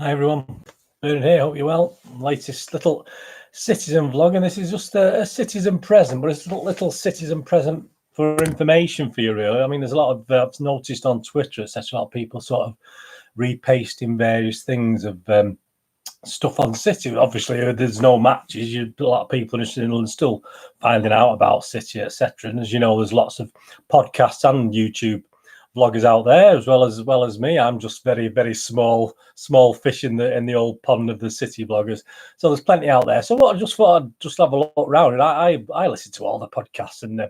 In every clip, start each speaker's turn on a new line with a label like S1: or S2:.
S1: Hi everyone, Mooney here, hope you're well. Latest little citizen vlog, and this is just a citizen present, but it's a little citizen present for information for you, really. I mean, there's a lot of, I've noticed on Twitter, etc., a lot of people sort of repasting various things of stuff on City. Obviously, there's no matches. A lot of people are interested in still finding out about City, etc. And as you know, there's lots of podcasts and YouTube vloggers out there as well as me. I'm just very small fish in the old pond of the City vloggers. So there's plenty out there. So what I just thought I'd just have a look around, and I listen to all the podcasts and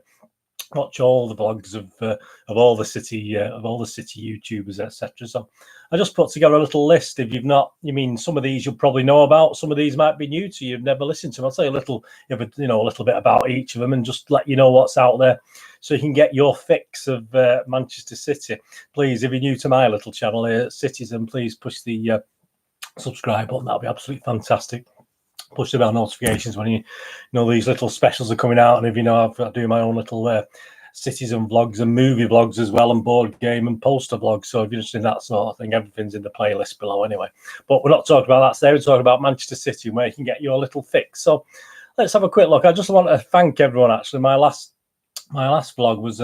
S1: watch all the vlogs of all the City YouTubers, etc. So I just put together a little list. If you've not, some of these you'll probably know about. Some of these might be new to you. You've never listened to them. I'll tell you a little bit about each of them and just let you know what's out there, so you can get your fix of Manchester City. Please, if you're new to my little channel here, Citizen, please push the subscribe button. That'll be absolutely fantastic. Push the bell notifications when you know these little specials are coming out. And if you know, I do my own little citizen vlogs and movie vlogs as well, and board game and poster vlogs. So if you're interested in that sort of thing, everything's in the playlist below anyway. But we're not talking about that today. We're talking about Manchester City, where you can get your little fix. So let's have a quick look. I just want to thank everyone. Actually, my last vlog was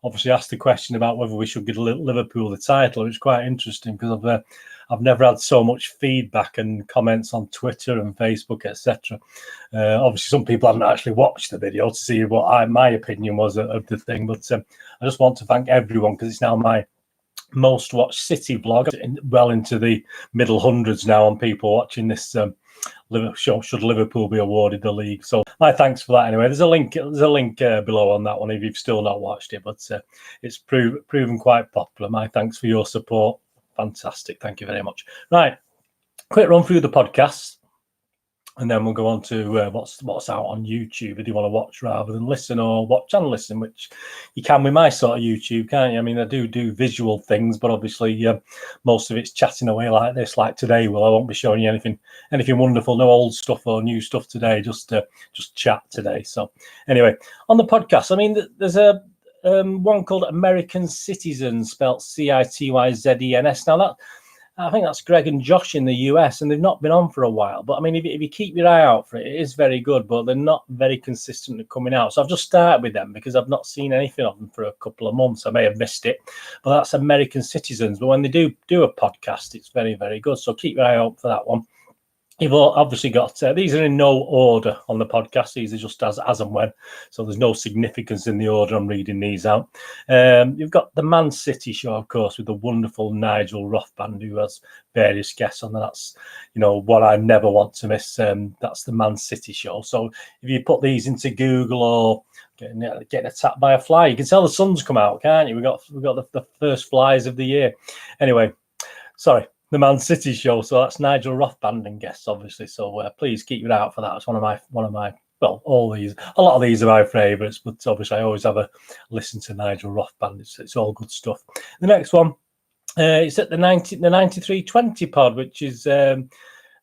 S1: obviously asked the question about whether we should give Liverpool the title. It was quite interesting because I've never had so much feedback and comments on Twitter and Facebook, etc. Obviously, some people haven't actually watched the video to see what my opinion was of the thing. But I just want to thank everyone, because it's now my most watched City vlog, well into the middle hundreds now on people watching this show. Should Liverpool be awarded the league? So my thanks for that anyway. There's a link below on that one if you've still not watched it, but it's proven quite popular. My thanks for your support. Fantastic, thank you very much. Right, quick run through the podcasts, and then we'll go on to what's out on YouTube if you want to watch rather than listen, or watch and listen, which you can with my sort of YouTube, can't you? I mean, I do visual things, but obviously most of it's chatting away like this, like today. Well, I won't be showing you anything wonderful, no old stuff or new stuff today, just chat today. So anyway, on the podcast, I mean, there's a one called American Citizens, spelt CITYZENS. Now I think that's Greg and Josh in the US, and they've not been on for a while. But I mean, if you keep your eye out for it, it is very good, but they're not very consistent at coming out. So I've just started with them because I've not seen anything of them for a couple of months. I may have missed it, but that's American Citizens. But when they do a podcast, it's very good. So keep your eye out for that one. You've obviously got these are in no order on the podcast. These are just as and when, so there's no significance in the order I'm reading these out. You've got the Man City show, of course, with the wonderful Nigel Rothband, who has various guests on. That's what I never want to miss. That's the Man City show. So if you put these into Google, or getting attacked by a fly, you can tell the sun's come out, can't you? We've got the first flies of the year. Anyway, sorry. The Man City show, so that's Nigel Rothband and guests, obviously. So please keep your eye out for that. It's one of my well, a lot of these are my favourites, but obviously I always have a listen to Nigel Rothband. It's all good stuff. The next one, it's at the 9320 pod, which is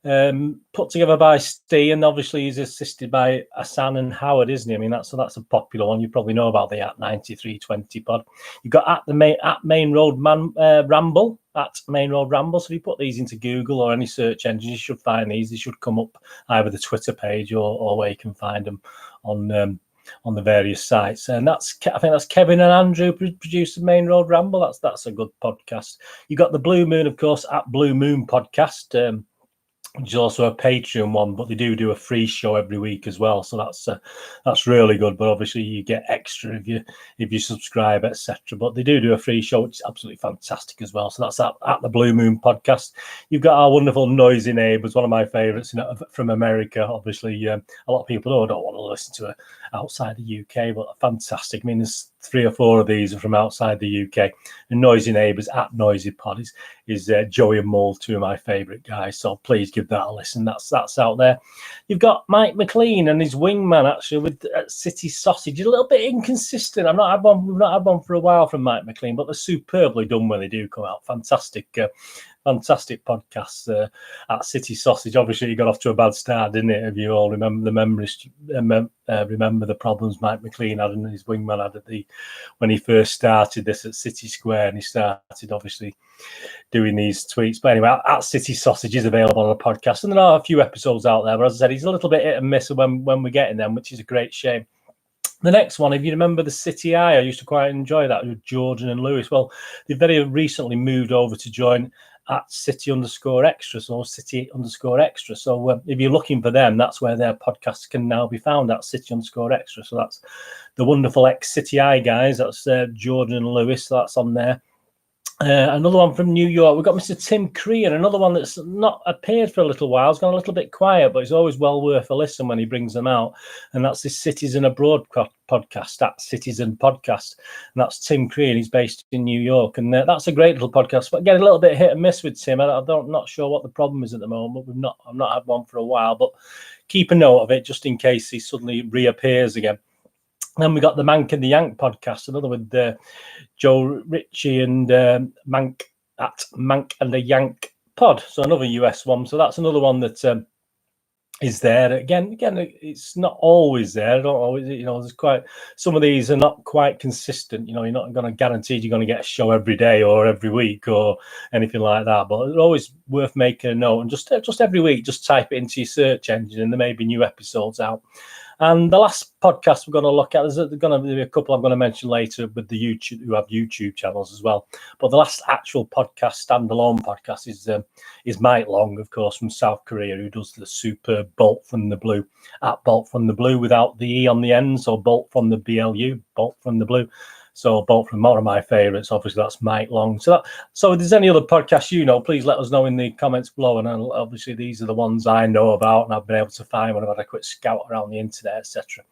S1: put together by Steve, and obviously he's assisted by Hassan and Howard, isn't he? I mean, that's a popular one. You probably know about the at 9320 pod. You've got at Maine Road Ramble. At Maine Road Ramble. So if you put these into Google or any search engine, you should find these. They should come up either the Twitter page or where you can find them on the various sites. And I think that's Kevin and Andrew produced the Maine Road Ramble. That's a good podcast. You got the Blue Moon, of course, at Blue Moon Podcast, which is also a Patreon one, but they do a free show every week as well. So that's really good. But obviously you get extra if you subscribe, etc. But they do a free show, which is absolutely fantastic as well. So that's at the Blue Moon Podcast. You've got our wonderful Noisy Neighbours, one of my favourites from America. Obviously, a lot of people don't want to listen to it outside the UK, but fantastic. I mean, there's 3 or 4 of these are from outside the UK. And Noisy Neighbours at Noisy Pod is Joey and Mole, 2 of my favourite guys. So please give that a listen. That's out there. You've got Mike McLean and his wingman, actually, with City Sausage. A little bit inconsistent. We've not had one for a while from Mike McLean, but they're superbly done when they do come out. Fantastic fantastic podcasts at City Sausage. Obviously, he got off to a bad start, didn't it? If you all remember the memories, remember the problems Mike McLean had and his wingman had when he first started this at City Square, and he started obviously doing these tweets. But anyway, at City Sausage is available on the podcast, and there are a few episodes out there. But as I said, he's a little bit hit and miss when we're getting them, which is a great shame. The next one, if you remember the City Eye, I used to quite enjoy that with Jordan and Lewis. Well, they very recently moved over to join at City_Extra, so City_Extra. So if you're looking for them, that's where their podcasts can now be found, at City_Extra. So that's the wonderful ex-City Eye guys. That's Jordan and Lewis. So that's on there. Another one from New York. We've got Mr. Tim Crean, another one that's not appeared for a little while. It's gone a little bit quiet, but it's always well worth a listen when he brings them out. And that's this Citizen Abroad podcast, that Citizen Podcast. And that's Tim Crean. He's based in New York. And that's a great little podcast. But again, a little bit hit and miss with Tim. I'm not sure what the problem is at the moment. I've not had one for a while, but keep a note of it just in case he suddenly reappears again. Then we got the Mank and the Yank podcast, another with Joe Ritchie and Mank at Mank and the Yank pod. So another US one. So that's another one that is there. Again, it's not always there. I don't always, there's quite, some of these are not quite consistent. You're not going to guarantee you're going to get a show every day or every week or anything like that. But it's always worth making a note. And just every week, just type it into your search engine and there may be new episodes out. And the last podcast we're going to look at, there's going to be a couple I'm going to mention later with the YouTube, who have YouTube channels as well. But the last actual podcast, standalone podcast, is Mike Long, of course, from South Korea, who does the super Bolt from the Blue, at Bolt from the Blue without the E on the end. So Bolt from the BLU, Bolt from the Blue. So Bolt from one of my favourites, obviously that's Mike Long. So if there's any other podcasts please let us know in the comments below. And obviously these are the ones I know about and I've been able to find when I've had a quick scout around the internet, etc.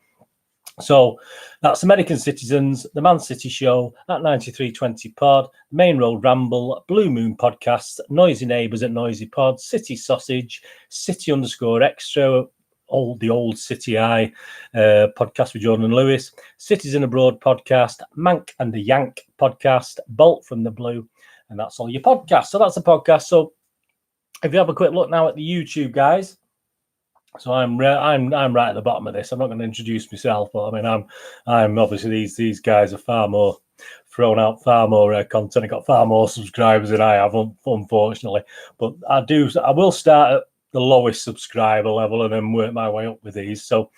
S1: So that's American Citizens, the Man City Show, at 9320 Pod, Main Road Ramble, Blue Moon Podcast, Noisy Neighbours at Noisy Pod, City Sausage, City_Extra, the old City Eye podcast with Jordan and Lewis, Citizen Abroad podcast, Mank and the Yank podcast, Bolt from the Blue, and that's all your podcasts. So that's the podcast. So if you have a quick look now at the YouTube guys, so I'm right at the bottom of this. I'm not going to introduce myself, but I mean I'm obviously these guys are far more thrown out, far more content. I've got far more subscribers than I have, unfortunately. But I will start at the lowest subscriber level and then work my way up with these. So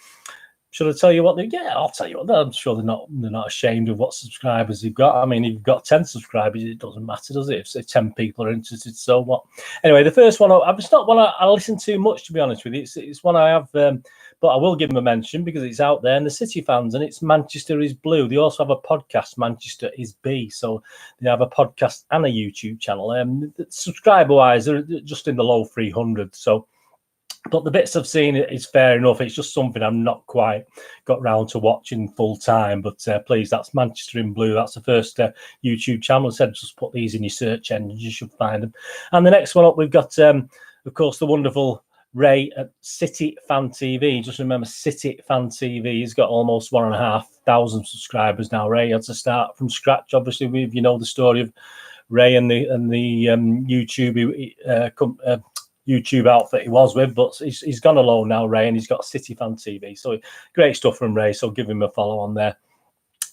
S1: should I tell you what I'll tell you what. I'm sure they're not ashamed of what subscribers they've got. I mean, if you've got 10 subscribers, it doesn't matter, does it? If 10 people are interested, so what? Anyway, the first one, it's not one I listen to much, to be honest with you. It's one I have, but I will give them a mention because it's out there and the City fans, and it's Manchester is Blue. They also have a podcast, Manchester is B. So they have a podcast and a YouTube channel. Subscriber-wise, they're just in the low 300. So, but the bits I've seen is fair enough. It's just something I've not quite got round to watching full time. But please, that's Manchester in Blue. That's the first YouTube channel. I said just put these in your search engine. You should find them. And the next one up, we've got, of course, the wonderful Ray at City Fan TV. Just remember, City Fan TV. He's got almost 1,500 subscribers now. Ray had to start from scratch. Obviously, the story of Ray and the YouTube outfit he was with, but he's gone alone now, Ray, and he's got City Fan TV. So great stuff from Ray. So give him a follow on there.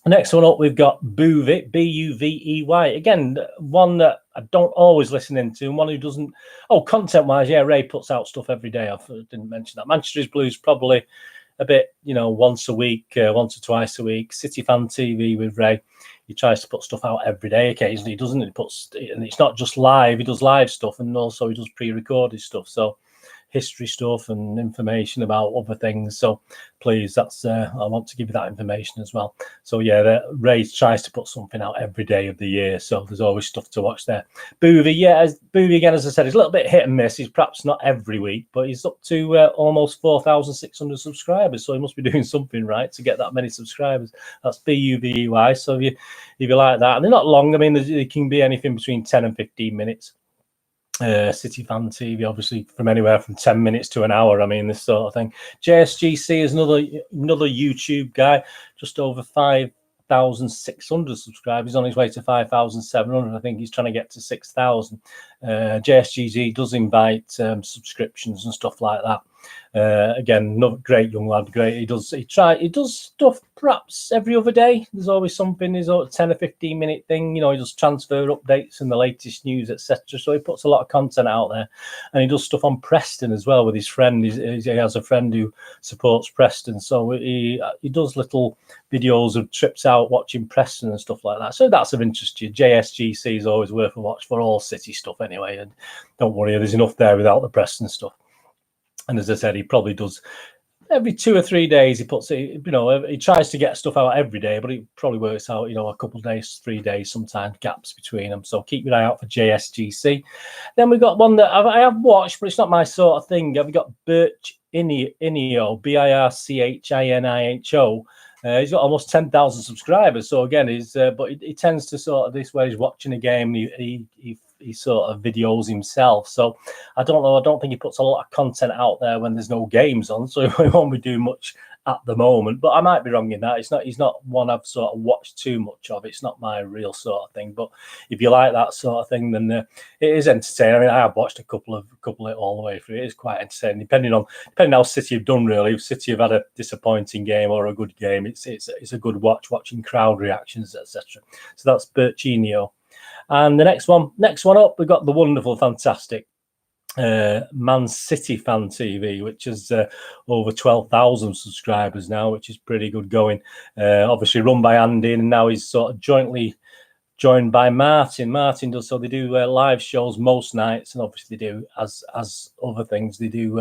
S1: Next one up, we've got Boovey, Buvey. Again, one that I don't always listen into, and one who doesn't. Oh, content-wise, yeah, Ray puts out stuff every day. I didn't mention that. Manchester is Blues probably a bit, once a week, once or twice a week. City Fan TV with Ray. He tries to put stuff out every day. Occasionally, he doesn't. And it's not just live. He does live stuff, and also he does pre-recorded stuff. So history stuff and information about other things. So please, that's I want to give you that information as well. So yeah, Ray tries to put something out every day of the year. So there's always stuff to watch there. Boovey again, as I said, he's a little bit hit and miss. He's perhaps not every week, but he's up to almost 4,600 subscribers. So he must be doing something right to get that many subscribers. That's Buvey. So if you like that, and they're not long. I mean, they can be anything between 10 and 15 minutes. City Fan TV, obviously, from anywhere from 10 minutes to an hour. I mean, this sort of thing. JSGC is another YouTube guy, just over 5,000 5,600 subscribers. He's on his way to 5,700. I think he's trying to get to 6,000. JSGZ does invite subscriptions and stuff like that. Again, another great young lad. Great. He does stuff perhaps every other day. There's always something. There's a 10 or 15 minute thing. You know, he does transfer updates and the latest news, etc. So he puts a lot of content out there, and he does stuff on Preston as well with his friend. He has a friend who supports Preston, so he does little videos of trips out watching Preston and stuff like that. So that's of interest to you. JSGC is always worth a watch for all City stuff anyway, and don't worry, there's enough there without the Preston stuff. And as I said, he probably does every 2 or 3 days. He puts it, you know, he tries to get stuff out every day, but it probably works out, you know, a couple of days, 3 days, sometimes gaps between them. So keep your eye out for JSGC. Then we've got one that I have watched, but it's not my sort of thing. I've got Birch Inio, BIRCHINIHO. He's got almost 10,000 subscribers. So again, but he tends to sort of this where he's watching a game. He sort of videos himself. So I don't know. I don't think he puts a lot of content out there when there's no games on. So he won't be doing much at the moment. But I might be wrong in that. He's not one I've sort of watched too much of. It's not my real sort of thing. But if you like that sort of thing, then it is entertaining. I mean, I have watched a couple of it all the way through. It is quite entertaining, depending how City have done. Really, if City have had a disappointing game or a good game, it's a good watching crowd reactions, etc. So that's Birchinio. And the next one up, we've got the wonderful, fantastic Man City Fan TV, which is over 12,000 subscribers now, which is pretty good going. Obviously run by Andy, and now he's sort of jointly joined by Martin. Martin does, so they do live shows most nights, and obviously they do as other things. They do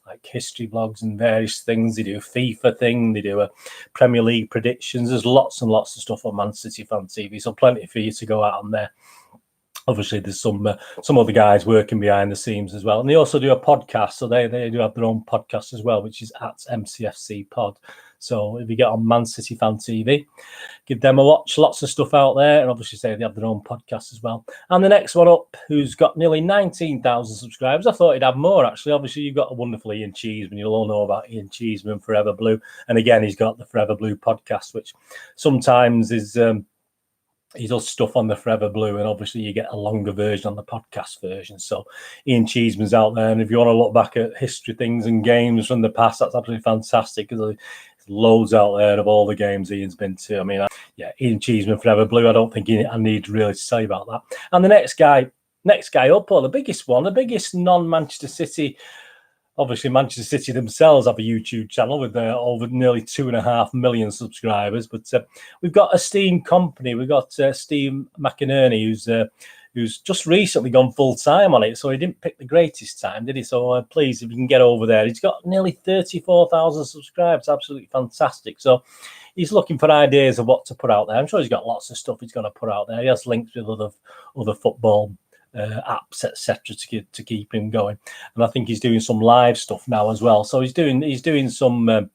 S1: like history vlogs and various things. They do FIFA thing. They do Premier League predictions. There's lots and lots of stuff on Man City Fan TV, so plenty for you to go out on there. Obviously, there's some other guys working behind the scenes as well, and they also do a podcast. So they do have their own podcast as well, which is at MCFC Pod. So if you get on Man City Fan TV, give them a watch. Lots of stuff out there, and obviously say they have their own podcast as well. And the next one up, who's got nearly 19,000 subscribers. I thought he'd have more, actually. Obviously, you've got a wonderful Ian Cheeseman. You'll all know about Ian Cheeseman, Forever Blue. And again, he's got the Forever Blue podcast, which sometimes is... he does stuff on the Forever Blue, and obviously you get a longer version on the podcast version. So Ian Cheeseman's out there, and if you want to look back at history things and games from the past, that's absolutely fantastic, because there's loads out there of all the games Ian's been to. I mean, Ian Cheeseman, Forever Blue. I don't think I need really to tell you about that. And the next guy up, or the biggest one, the biggest non-Manchester City. Obviously, Manchester City themselves have a YouTube channel with over nearly 2.5 million subscribers. But we've got a Steam company. We've got Steve McInerney, who's just recently gone full time on it. So he didn't pick the greatest time, did he? So please, if you can get over there. He's got nearly 34,000 subscribers. Absolutely fantastic. So he's looking for ideas of what to put out there. I'm sure he's got lots of stuff he's going to put out there. He has links with other football apps, etc., to keep him going. And I think he's doing some live stuff now as well. So he's doing some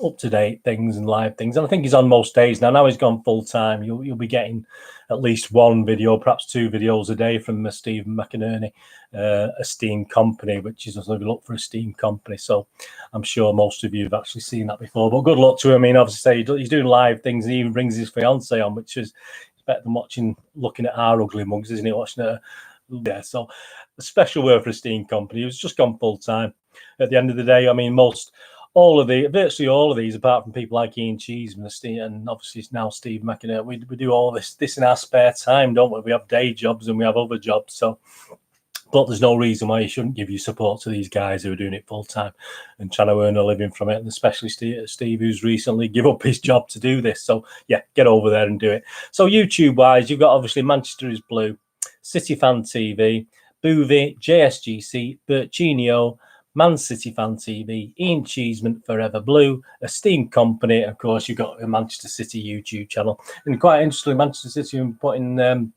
S1: up-to-date things and live things. And I think he's on most days now. Now he's gone full-time. You'll be getting at least one video, perhaps 2 videos a day from Stephen McInerney, a Steam company, which is also look for a Steam company. So I'm sure most of you have actually seen that before. But good luck to him. I mean, obviously he's doing live things, and he even brings his fiance on, which is better than looking at our ugly mugs, isn't it? Watching it. Yeah, so a special word for a Steam company. It's just gone full time. At the end of the day, I mean, virtually all of these, apart from people like Ian Cheeseman and obviously it's now Steve McInerney, we do all this in our spare time, don't we? We have day jobs and we have other jobs, so. But there's no reason why you shouldn't give your support to these guys who are doing it full time and trying to earn a living from it. And especially Steve, who's recently given up his job to do this. So yeah, get over there and do it. So YouTube wise, you've got obviously Manchester is Blue, City Fan TV, Boovie, JSGC, Birchinio, Man City Fan TV, Ian Cheeseman, Forever Blue, a Steam company. Of course, you've got a Manchester City YouTube channel. And quite interestingly, Manchester City are putting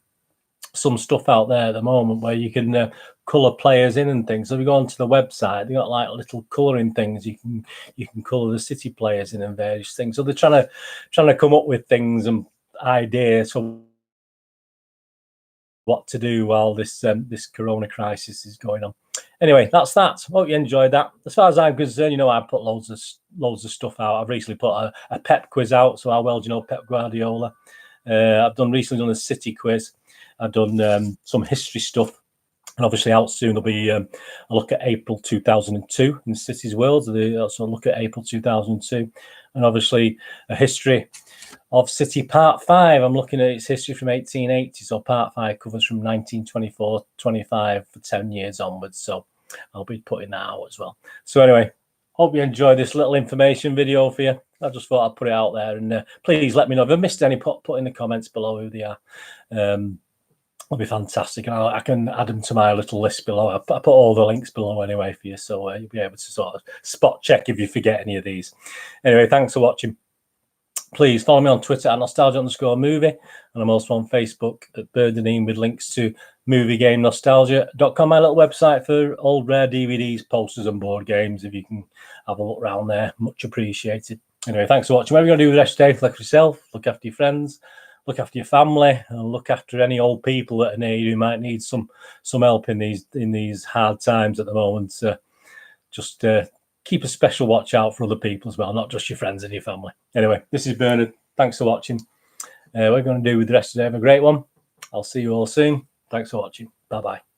S1: some stuff out there at the moment where you can colour players in and things. So if you go onto the website, they got like little colouring things. You can colour the City players in and various things. So they're trying to come up with things and ideas for what to do while this Corona crisis is going on. Anyway, that's that. Hope you enjoyed that. As far as I'm concerned, you know, I put loads of stuff out. I've recently put a Pep quiz out. So how well do you know Pep Guardiola? I've recently done a City quiz. I've done some history stuff. And obviously out soon there'll be a look at April 2002 in City's world. Also look at April 2002. And obviously a history of City Part 5. I'm looking at its history from 1880. So Part 5 covers from 1924-25 for 10 years onwards. So I'll be putting that out as well. So anyway, hope you enjoyed this little information video for you. I just thought I'd put it out there. And please let me know if I missed any, put in the comments below who they are. It'll be fantastic. And I can add them to my little list below. I put all the links below anyway for you. So you'll be able to sort of spot check if you forget any of these. Anyway, thanks for watching. Please follow me on Twitter at nostalgia_movie. And I'm also on Facebook at Burdenine with links to moviegamenostalgia.com, my little website for old rare DVDs, posters and board games. If you can have a look around there, much appreciated. Anyway, thanks for watching. Whatever you're going to do the rest of the day, look after yourself, look after your friends, look after your family, and look after any old people that are near you who might need some help in these hard times at the moment. Just keep a special watch out for other people as well, not just your friends and your family. Anyway, this is Bernard. Thanks for watching. We're going to do with the rest of the day. Have a great one. I'll see you all soon. Thanks for watching. Bye-bye.